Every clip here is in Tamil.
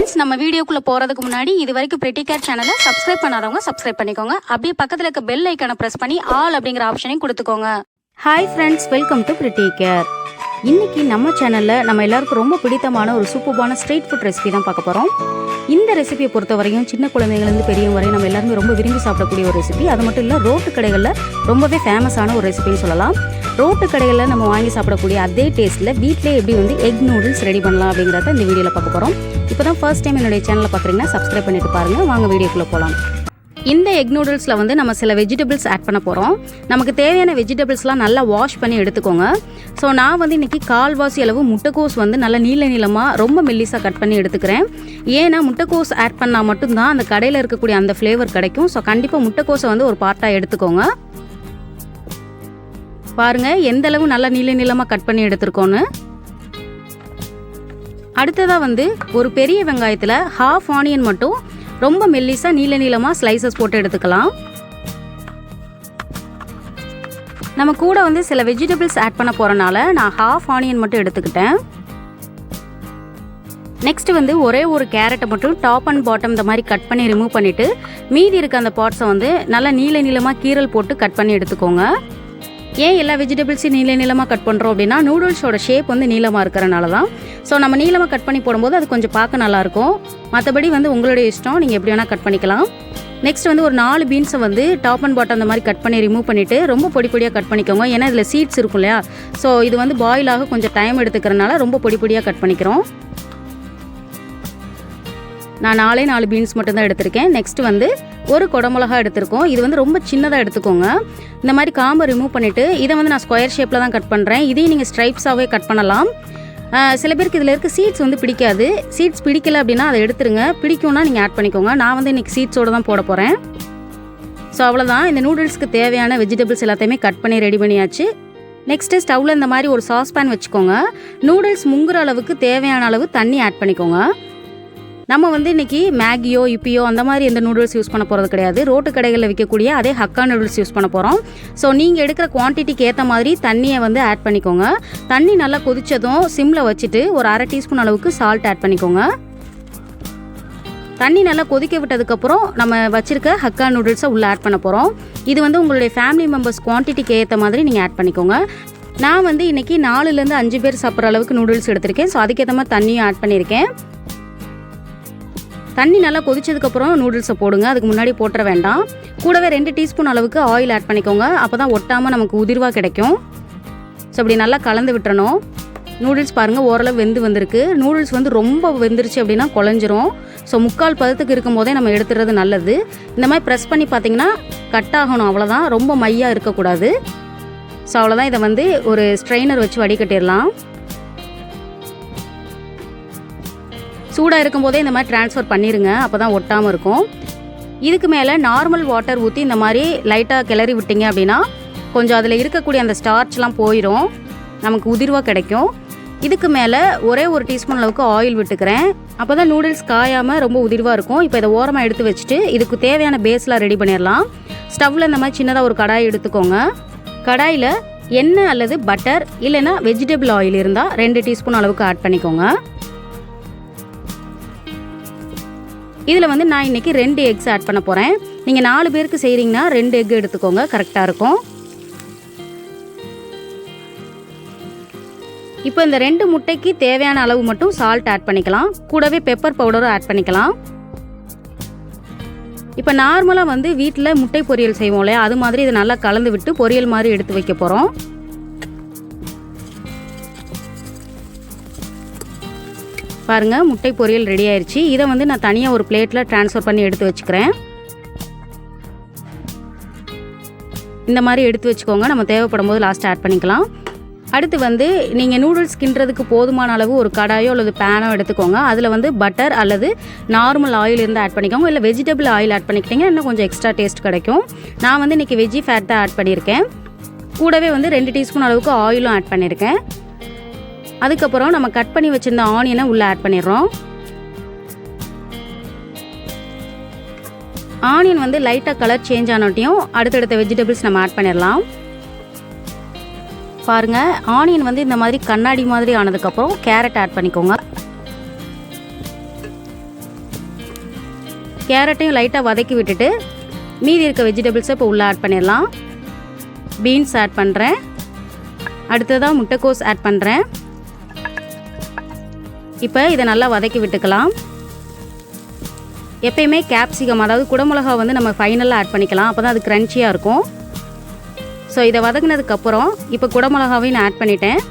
ஃப்ரெண்ட்ஸ், நம்ம வீடியோக்குள்ளே போகிறதுக்கு முன்னாடி இது வரைக்கும் பிரிட்டி கேர் சேனலை சப்ஸ்கிரைப் பண்ணாதவங்க சப்ஸ்கிரைப் பண்ணிக்கோங்க. அப்படியே பக்கத்தில் இருக்க பெல் ஐக்கானை ப்ரெஸ் பண்ணி ஆல் அப்படிங்கிற ஆப்ஷனையும் கொடுத்துக்கோங்க. Hi friends, welcome to pretty care. இன்னைக்கு நம்ம சேனலில் நம்ம எல்லாருக்கும் ரொம்ப பிடித்தமான ஒரு சூப்பரான ஸ்ட்ரீட் ஃபுட் ரெசிபி தான் பார்க்க போகிறோம். இந்த ரெசிபியை பொறுத்த வரையும் சின்ன குழந்தைங்கலேருந்து பெரியவங்க வரையும் நம்ம எல்லாருமே ரொம்ப விரும்பி சாப்பிடக்கூடிய ஒரு ரெசிபி. அது மட்டும் இல்லை, ரோட்டு கடைகளில் ரொம்பவே ஃபேமஸான ஒரு ரெசிபின்னு சொல்லலாம். ரோட்டு கடைகளில் நம்ம வாங்கி சாப்பிடக்கூடிய அதே டேஸ்ட்டில் வீட்டிலே எப்படி எக் நூடுல்ஸ் ரெடி பண்ணலாம் அப்படிங்கிறத இந்த வீடியோவில் பார்க்க போகிறோம். இப்போ தான் ஃபர்ஸ்ட் டைம் என்னுடைய சேனலை பார்க்குறீங்கன்னா சப்ஸ்கிரைப் பண்ணிட்டு பாருங்கள். வாங்க வீடியோக்குள்ளே போகலாம். இந்த எக் நூடுல்ஸில் நம்ம சில வெஜிடபிள்ஸ் ஆட் பண்ண போகிறோம். நமக்கு தேவையான வெஜிடபிள்ஸ்லாம் நல்லா வாஷ் பண்ணி எடுத்துக்கோங்க. ஸோ நான் இன்றைக்கி கால்வாசி அளவு முட்டைக்கோஸ் நல்லா நீளமாக ரொம்ப மெல்லிஸாக கட் பண்ணி எடுத்துக்கிறேன். ஏன்னா முட்டைக்கோஸ் ஆட் பண்ணால் மட்டும்தான் அந்த கடையில் இருக்கக்கூடிய அந்த ஃப்ளேவர் கிடைக்கும். ஸோ கண்டிப்பாக முட்டைக்கோஸை ஒரு பார்ட்டாக எடுத்துக்கோங்க. பாருங்கள் எந்த அளவு நல்லா நீளமாக கட் பண்ணி எடுத்துருக்கோன்னு. அடுத்ததாக ஒரு பெரிய வெங்காயத்தில் ஹாஃப் ஆனியன் மட்டும் ரொம்ப மெல்லிஸாக நீளமாக ஸ்லைசஸ் போட்டு எடுத்துக்கலாம். நம்ம கூட சில வெஜிடபிள்ஸ் ஆட் பண்ண போகிறனால நான் ஹாஃப் ஆனியன் மட்டும் எடுத்துக்கிட்டேன். நெக்ஸ்ட் ஒரே ஒரு கேரட்டை மட்டும் டாப் அண்ட் பாட்டம் இந்த மாதிரி கட் பண்ணி ரிமூவ் பண்ணிவிட்டு மீதி இருக்க அந்த பார்ட்ஸை நல்லா நீளமாக கீரல் போட்டு கட் பண்ணி எடுத்துக்கோங்க. ஏன் எல்லா வெஜிடபிள்ஸையும் நீளமாக கட் பண்ணுறோம் அப்படின்னா, நூடுல்ஸோட ஷேப் நீளமாக இருக்கிறனால தான். ஸோ நம்ம நீளமாக கட் பண்ணி போடும்போது அது கொஞ்சம் பார்க்க நல்லாயிருக்கும். மற்றபடி உங்களுடைய இஷ்டம், நீங்கள் எப்படி வேணால் கட் பண்ணிக்கலாம். நெக்ஸ்ட் ஒரு 4 பீன்ஸை டாப் அண்ட் பாட்டம் அந்த மாதிரி கட் பண்ணி ரிமூவ் பண்ணிவிட்டு ரொம்ப பொடியாக கட் பண்ணிக்கோங்க. ஏன்னா இதில் சீட்ஸ் இருக்கும் இல்லையா, ஸோ இது பாயில் ஆக கொஞ்சம் டைம் எடுத்துக்கிறனால ரொம்ப பொடியாக கட் பண்ணிக்கிறோம். நான் 4 பீன்ஸ் மட்டும்தான் எடுத்திருக்கேன். நெக்ஸ்ட் ஒரு குடமிளகா எடுத்திருக்கோம். இது ரொம்ப சின்னதாக எடுத்துக்கோங்க. இந்த மாதிரி காம்பை ரிமூவ் பண்ணிவிட்டு இதை நான் ஸ்கொயர் ஷேப்பில் தான் கட் பண்ணுறேன். இதையும் நீங்கள் ஸ்ட்ரைப்ஸாகவே கட் பண்ணலாம். சில பேருக்கு இதில் இருக்க சீட்ஸ் பிடிக்காது. சீட்ஸ் பிடிக்கல அப்படின்னா அதை எடுத்துருங்க. பிடிக்கும்னா நீங்கள் ஆட் பண்ணிக்கோங்க. நான் இன்றைக்கி சீட்ஸோடு தான் போட போகிறேன். ஸோ அவ்வளோதான். இந்த நூடுல்ஸ்க்கு தேவையான வெஜிடபிள்ஸ் எல்லாத்தையுமே கட் பண்ணி ரெடி பண்ணியாச்சு. நெக்ஸ்ட்டு ஸ்டவ்வில் இந்த மாதிரி ஒரு சாஸ்பேன் வச்சுக்கோங்க. நூடுல்ஸ் முங்குற அளவுக்கு தேவையான அளவு தண்ணி ஆட் பண்ணிக்கோங்க. நம்ம இன்றைக்கி மேகியோ இப்பியோ அந்த மாதிரி எந்த நூடுல்ஸ் யூஸ் பண்ண போகிறது கிடையாது. ரோட்டு கடைகளில் விற்கக்கூடிய அதே ஹக்கா நூடுல்ஸ் யூஸ் பண்ண போகிறோம். ஸோ நீங்கள் எடுக்கிற குவான்டிட்டிக்கு ஏற்ற மாதிரி தண்ணியை ஆட் பண்ணிக்கோங்க. தண்ணி நல்லா கொதித்ததும் சிம்மில் வச்சுட்டு ஒரு அரை டீஸ்பூன் அளவுக்கு சால்ட் ஆட் பண்ணிக்கோங்க. தண்ணி நல்லா கொதிக்க விட்டதுக்கப்புறம் நம்ம வச்சுருக்க ஹக்கா நூடுல்ஸை உள்ளே ஆட் பண்ண போகிறோம். இது உங்களுடைய ஃபேமிலி மெம்பர்ஸ் குவான்டிட்டிக்கு ஏற்ற மாதிரி நீங்கள் ஆட் பண்ணிக்கோங்க. நான் இன்றைக்கி 4லேருந்து 5 பேர் சாப்பிட்ற அளவுக்கு நூடுல்ஸ் எடுத்திருக்கேன். ஸோ அதுக்கேற்ற மாதிரி தண்ணியும் ஆட் பண்ணியிருக்கேன். தண்ணி நல்லா கொதிச்சதுக்கப்புறம் நூடுல்ஸை போடுங்க. அதுக்கு முன்னாடி போட்டுற வேண்டாம். கூடவே 2 டீஸ்பூன் அளவுக்கு ஆயில் ஆட் பண்ணிக்கோங்க. அப்போ தான் ஒட்டாமல் நமக்கு உதிர்வாக கிடைக்கும். ஸோ அப்படி நல்லா கலந்து விட்டுறணும். நூடுல்ஸ் பாருங்கள் ஓரளவு வந்திருக்கு. நூடுல்ஸ் ரொம்ப வெந்துருச்சு அப்படின்னா குழஞ்சிரும். ஸோ முக்கால் பதத்துக்கு இருக்கும் போதே நம்ம எடுத்துறது நல்லது. இந்த மாதிரி ப்ரெஸ் பண்ணி பார்த்தீங்கன்னா கட் ஆகணும், அவ்வளோதான். ரொம்ப மையாக இருக்கக்கூடாது. ஸோ அவ்வளோதான். இதை ஒரு ஸ்ட்ரெயினர் வச்சு வடிகட்டிடலாம். சூடாக இருக்கும்போதே இந்த மாதிரி ட்ரான்ஸ்ஃபர் பண்ணிடுங்க. அப்போ தான் ஒட்டாமல் இருக்கும். இதுக்கு மேலே நார்மல் வாட்டர் ஊற்றி இந்த மாதிரி லைட்டாக கிளறி விட்டிங்க அப்படின்னா கொஞ்சம் அதில் இருக்கக்கூடிய அந்த ஸ்டார்ச்லாம் போயிடும், நமக்கு உதிர்வாக கிடைக்கும். இதுக்கு மேலே ஒரே ஒரு டீஸ்பூன் அளவுக்கு ஆயில் விட்டுக்கிறேன். அப்போ தான் நூடுல்ஸ் காயாமல் ரொம்ப உதிர்வாக இருக்கும். இப்போ இதை ஓரமாக எடுத்து வச்சுட்டு இதுக்கு தேவையான பேஸ்லாம் ரெடி பண்ணிடலாம். ஸ்டவ்வில் இந்த மாதிரி சின்னதாக ஒரு கடாய் எடுத்துக்கோங்க. கடாயில் எண்ணெய் அல்லது பட்டர் இல்லைன்னா வெஜிடபிள் ஆயில் இருந்தால் 2 டீஸ்பூன் அளவுக்கு ஆட் பண்ணிக்கோங்க. இதில் நான் இன்றைக்கி 2 எக்ஸ் ஆட் பண்ண போகிறேன். நீங்கள் 4 பேருக்கு செய்கிறீங்கன்னா 2 எக் எடுத்துக்கோங்க, கரெக்டாக இருக்கும். இப்போ இந்த 2 முட்டைக்கு தேவையான அளவு மட்டும் சால்ட் ஆட் பண்ணிக்கலாம். கூடவே பெப்பர் பவுடரும் ஆட் பண்ணிக்கலாம். இப்போ நார்மலாக வீட்டில் முட்டை பொரியல் செய்வோம் இல்லையா, அது மாதிரி இதை நல்லா கலந்து விட்டு பொரியல் மாதிரி எடுத்து வைக்க போகிறோம். பாருங்கள், முட்டை பொரியல் ரெடி ஆயிடுச்சு. இதை நான் தனியாக ஒரு பிளேட்டில் ட்ரான்ஸ்ஃபர் பண்ணி எடுத்து வச்சுக்கிறேன். இந்த மாதிரி எடுத்து வச்சுக்கோங்க. நம்ம தேவைப்படும் போது லாஸ்ட் ஆட் பண்ணிக்கலாம். அடுத்து நீங்கள் நூடுல்ஸ் கிண்டுறதுக்கு போதுமான அளவு ஒரு கடாயோ அல்லது பேனோ எடுத்துக்கோங்க. அதில் பட்டர் அல்லது நார்மல் ஆயில் இருந்து ஆட் பண்ணிக்கோங்க. இல்லை வெஜிடபிள் ஆயில் ஆட் பண்ணிக்கிட்டிங்கன்னா இன்னும் கொஞ்சம் எக்ஸ்ட்ரா டேஸ்ட் கிடைக்கும். நான் இன்றைக்கி வெஜ்ஜி ஃபேட் தான் ஆட் பண்ணியிருக்கேன். கூடவே 2 டீஸ்பூன் அளவுக்கு ஆயிலும் ஆட் பண்ணியிருக்கேன். அதுக்கப்புறம் நம்ம கட் பண்ணி வச்சுருந்த ஆனியனை உள்ளே ஆட் பண்ணிடுறோம். ஆனியன் லைட்டாக கலர் சேஞ்ச் ஆனோட்டையும் அடுத்தடுத்த வெஜிடபிள்ஸ் நம்ம ஆட் பண்ணிடலாம். பாருங்கள், ஆனியன் இந்த மாதிரி கண்ணாடி மாதிரி ஆனதுக்கப்புறம் கேரட் ஆட் பண்ணிக்கோங்க. கேரட்டையும் லைட்டாக வதக்கி விட்டுட்டு மீதி இருக்க வெஜிடபிள்ஸை இப்போ உள்ளே ஆட் பண்ணிடலாம். பீன்ஸ் ஆட் பண்ணுறேன். அடுத்ததாக முட்டைக்கோஸ் ஆட் பண்ணுறேன். இப்போ இதை நல்லா வதக்கி விட்டுக்கலாம். எப்பயுமே கேப்சிகம் அதாவது குடமிளகா வந்து நம்ம ஃபைனலாக ஆட் பண்ணிக்கலாம், அப்போ தான் அது க்ரன்ச்சியாக இருக்கும். ஸோ இதை வதங்கினதுக்கப்புறம் இப்போ குடமிளகாவையும் நான் ஆட் பண்ணிட்டேன்.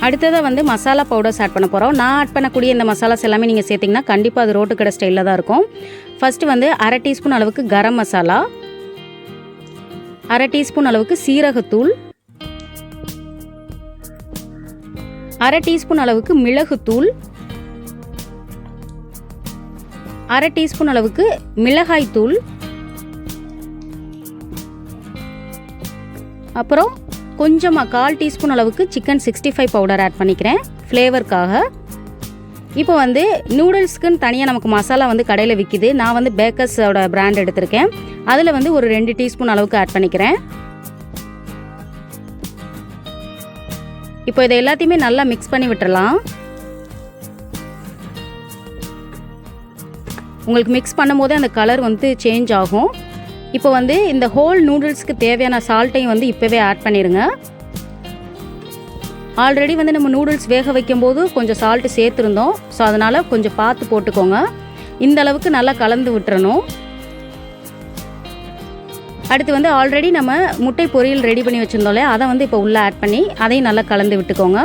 அடுத்ததாக வந்து மசாலா பவுடர்ஸ் ஆட் பண்ண போகிறோம். நான் ஆட் பண்ணக்கூடிய இந்த மசாலாஸ் எல்லாமே நீங்கள் சேர்த்திங்கன்னா கண்டிப்பாக அது ரோட்டு கடை ஸ்டைலில் தான் இருக்கும். ஃபஸ்ட்டு வந்து 1/2 டீஸ்பூன் அளவுக்கு கரம் மசாலா, 1/2 டீஸ்பூன் அளவுக்கு சீரகத்தூள், 1/2 டீஸ்பூன் அளவுக்கு மிளகுத்தூள், 1/2 டீஸ்பூன் அளவுக்கு மிளகாய் தூள், அப்புறம் கொஞ்சமாக 1/4 டீஸ்பூன் அளவுக்கு சிக்கன் 65 பவுடர் ஆட் பண்ணிக்கிறேன் ஃப்ளேவருக்காக. இப்போ வந்து நூடுல்ஸ்க்குன்னு தனியாக நமக்கு மசாலா வந்து கடையில் விற்கிது. நான் வந்து பேக்கர்ஸோட பிராண்ட் எடுத்திருக்கேன். அதில் வந்து ஒரு 2 டீஸ்பூன் அளவுக்கு ஆட் பண்ணிக்கிறேன். இப்போ இதை எல்லாத்தையுமே நல்லா மிக்ஸ் பண்ணி விட்டுறலாம். உங்களுக்கு மிக்ஸ் பண்ணும் போதே அந்த கலர் வந்து சேஞ்ச் ஆகும். இப்போ வந்து இந்த ஹோல் நூடுல்ஸ்க்கு தேவையான சால்ட்டையும் வந்து இப்போவே ஆட் பண்ணிடுங்க. ஆல்ரெடி வந்து நம்ம நூடுல்ஸ் வேக வைக்கும்போது கொஞ்சம் சால்ட்டு சேர்த்துருந்தோம். ஸோ அதனால் கொஞ்சம் பார்த்து போட்டுக்கோங்க. இந்த அளவுக்கு நல்லா கலந்து விட்டுறணும். அடுத்து வந்து ஆல்ரெடி நம்ம முட்டை பொரியல் ரெடி பண்ணி வச்சுருந்தோம்ல, அதை வந்து இப்போ உள்ளே ஆட் பண்ணி அதையும் நல்லா கலந்து விட்டுக்கோங்க.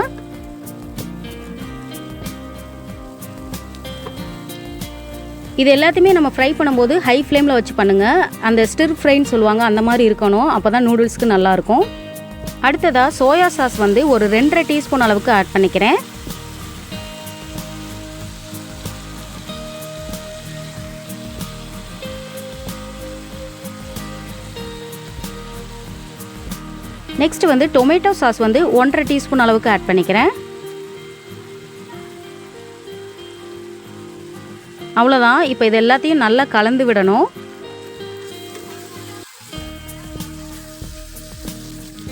இது எல்லாத்தையுமே நம்ம ஃப்ரை பண்ணும்போது ஹை ஃப்ளேமில் வச்சு பண்ணுங்கள். அந்த ஸ்டிர் ஃப்ரைன்னு சொல்லுவாங்க, அந்த மாதிரி இருக்கணும். அப்போ தான் நூடுல்ஸ்க்கு நல்லாயிருக்கும். அடுத்ததாக சோயா சாஸ் வந்து ஒரு 2.5 டீஸ்பூன் அளவுக்கு ஆட் பண்ணிக்கிறேன். நெக்ஸ்ட் வந்து டொமேட்டோ சாஸ் வந்து 1.5 டீஸ்பூன் அளவுக்கு ஆட் பண்ணிக்கிறேன். அவ்வளோதான். இப்போ இது எல்லாத்தையும் நல்லா கலந்து விடணும்.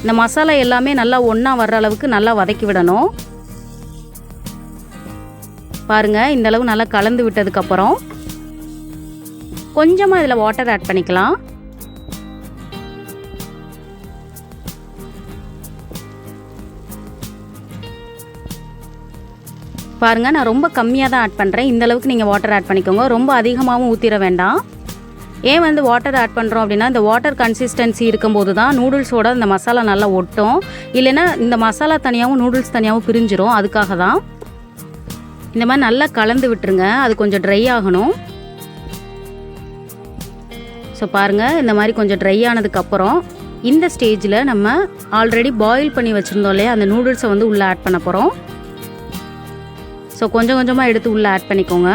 இந்த மசாலா எல்லாமே நல்லா ஒன்றா வர்ற அளவுக்கு நல்லா வதக்கி விடணும். பாருங்கள், இந்த அளவு நல்லா கலந்து விட்டதுக்கப்புறம் கொஞ்சமாக இதில் வாட்டர் ஆட் பண்ணிக்கலாம். பாருங்கள், நான் ரொம்ப கம்மியாக தான் ஆட் பண்ணுறேன். இந்த அளவுக்கு நீங்கள் வாட்டர் ஆட் பண்ணிக்கோங்க. ரொம்ப அதிகமாகவும் ஊற்றிட வேண்டாம். ஏன் வந்து வாட்டர் ஆட் பண்ணுறோம் அப்படின்னா, இந்த வாட்டர் கன்சிஸ்டன்சி இருக்கும்போது தான் நூடுல்ஸோட இந்த மசாலா நல்லா ஒட்டும். இல்லைன்னா இந்த மசாலா தனியாகவும் நூடுல்ஸ் தனியாகவும் பிரிஞ்சிரும். அதுக்காக தான் இந்த மாதிரி நல்லா கலந்து விட்டுருங்க. அது கொஞ்சம் ட்ரை ஆகணும். ஸோ பாருங்கள், இந்த மாதிரி கொஞ்சம் ட்ரை ஆனதுக்கப்புறம் இந்த ஸ்டேஜில் நம்ம ஆல்ரெடி பாயில் பண்ணி வச்சுருந்தோம் இல்லையா, அந்த நூடுல்ஸை வந்து உள்ளே ஆட் பண்ண போகிறோம். ஸோ கொஞ்சம் கொஞ்சமாக எடுத்து உள்ளே ஆட் பண்ணிக்கோங்க.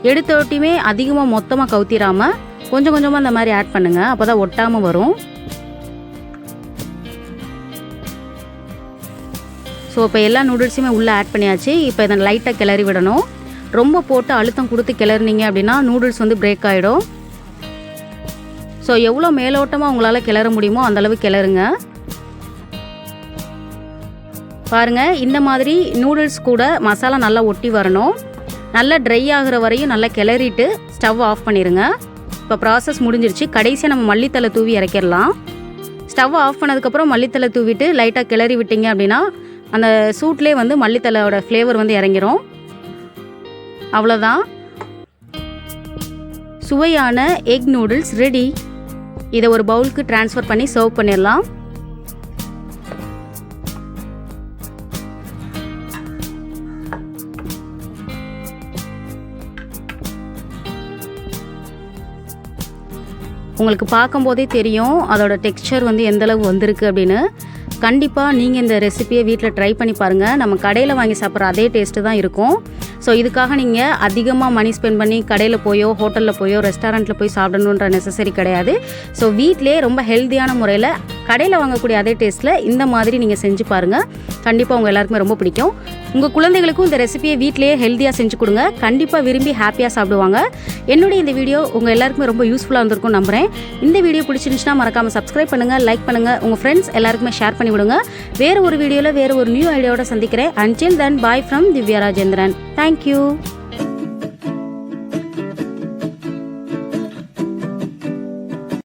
எடுத்தோட்டியுமே அதிகமாக மொத்தமாக கவுத்திராமல் கொஞ்சம் கொஞ்சமாக இந்த மாதிரி ஆட் பண்ணுங்கள். அப்போ தான் ஒட்டாமல் வரும். ஸோ இப்போ எல்லா நூடுல்ஸுமே உள்ளே ஆட் பண்ணியாச்சு. இப்போ இதை லைட்டாக கிளறி விடணும். ரொம்ப போட்டு அழுத்தம் கொடுத்து கிளறினீங்க அப்படின்னா நூடுல்ஸ் வந்து பிரேக் ஆகிடும். ஸோ எவ்வளோ மேலோட்டமாக உங்களால் கிளற முடியுமோ அந்தளவு கிளறுங்க. பாருங்கள், இந்த மாதிரி நூடுல்ஸ் கூட மசாலா நல்லா ஒட்டி வரணும். நல்லா ட்ரை ஆகிற வரையும் நல்லா கிளறிட்டு ஸ்டவ் ஆஃப் பண்ணிடுங்க. இப்போ ப்ராசஸ் முடிஞ்சிருச்சு. கடைசியாக நம்ம மல்லித்தலை தூவி இறக்கிடலாம். ஸ்டவ் ஆஃப் பண்ணதுக்கப்புறம் மல்லித்தலை தூவிட்டு லைட்டாக கிளறி விட்டிங்க அப்படின்னா அந்த சூட்லேயே வந்து மல்லித்தலையோட ஃப்ளேவர் வந்து இறங்கிரும். அவ்வளோதான், சுவையான எக் நூடுல்ஸ் ரெடி. இதை ஒரு பவுலுக்கு ட்ரான்ஸ்ஃபர் பண்ணி சர்வ் பண்ணிடலாம். உங்களுக்கு பார்க்கும்போதே தெரியும் அதோட டெக்ஸ்சர் வந்து எந்தளவு வந்திருக்கு அப்படின்னு. கண்டிப்பாக நீங்கள் இந்த ரெசிபியை வீட்டில் ட்ரை பண்ணி பாருங்கள். நம்ம கடையில் வாங்கி சாப்பிட்ற அதே டேஸ்ட்டு தான் இருக்கும். ஸோ இதுக்காக நீங்கள் அதிகமாக மணி ஸ்பெண்ட் பண்ணி கடையில் போயோ ஹோட்டலில் போயோ ரெஸ்டாரண்ட்டில் போய் சாப்பிடணுன்ற நெசசரி கிடையாது. ஸோ வீட்டிலே ரொம்ப ஹெல்த்தியான முறையில் கடையில் வாங்கக்கூடிய அதே டேஸ்ட்டில் இந்த மாதிரி நீங்கள் செஞ்சு பாருங்கள். கண்டிப்பாக உங்கள் எல்லாருக்குமே ரொம்ப பிடிக்கும். உங்கள் குழந்தைகளுக்கும் இந்த ரெசிபியை வீட்டிலேயே ஹெல்த்தியாக செஞ்சு கொடுங்க. கண்டிப்பாக விரும்பி ஹாப்பியாக சாப்பிடுவாங்க. என்னுடைய இந்த வீடியோ உங்கள் எல்லாருக்குமே ரொம்ப யூஸ்ஃபுல்லாக இருந்திருக்கும் நம்புகிறேன். இந்த வீடியோ பிடிச்சிருந்துச்சுன்னா மறக்காமல் சப்ஸ்கிரைப் பண்ணுங்கள், லைக் பண்ணுங்கள், உங்கள் ஃப்ரெண்ட்ஸ் எல்லாருக்குமே ஷேர் பண்ணி விடுங்க. வேறு ஒரு வீடியோவில் வேறு ஒரு நியூ ஐடியாவோட சந்திக்கிறேன். Until then, bye from Divya Rajendran. Thank you.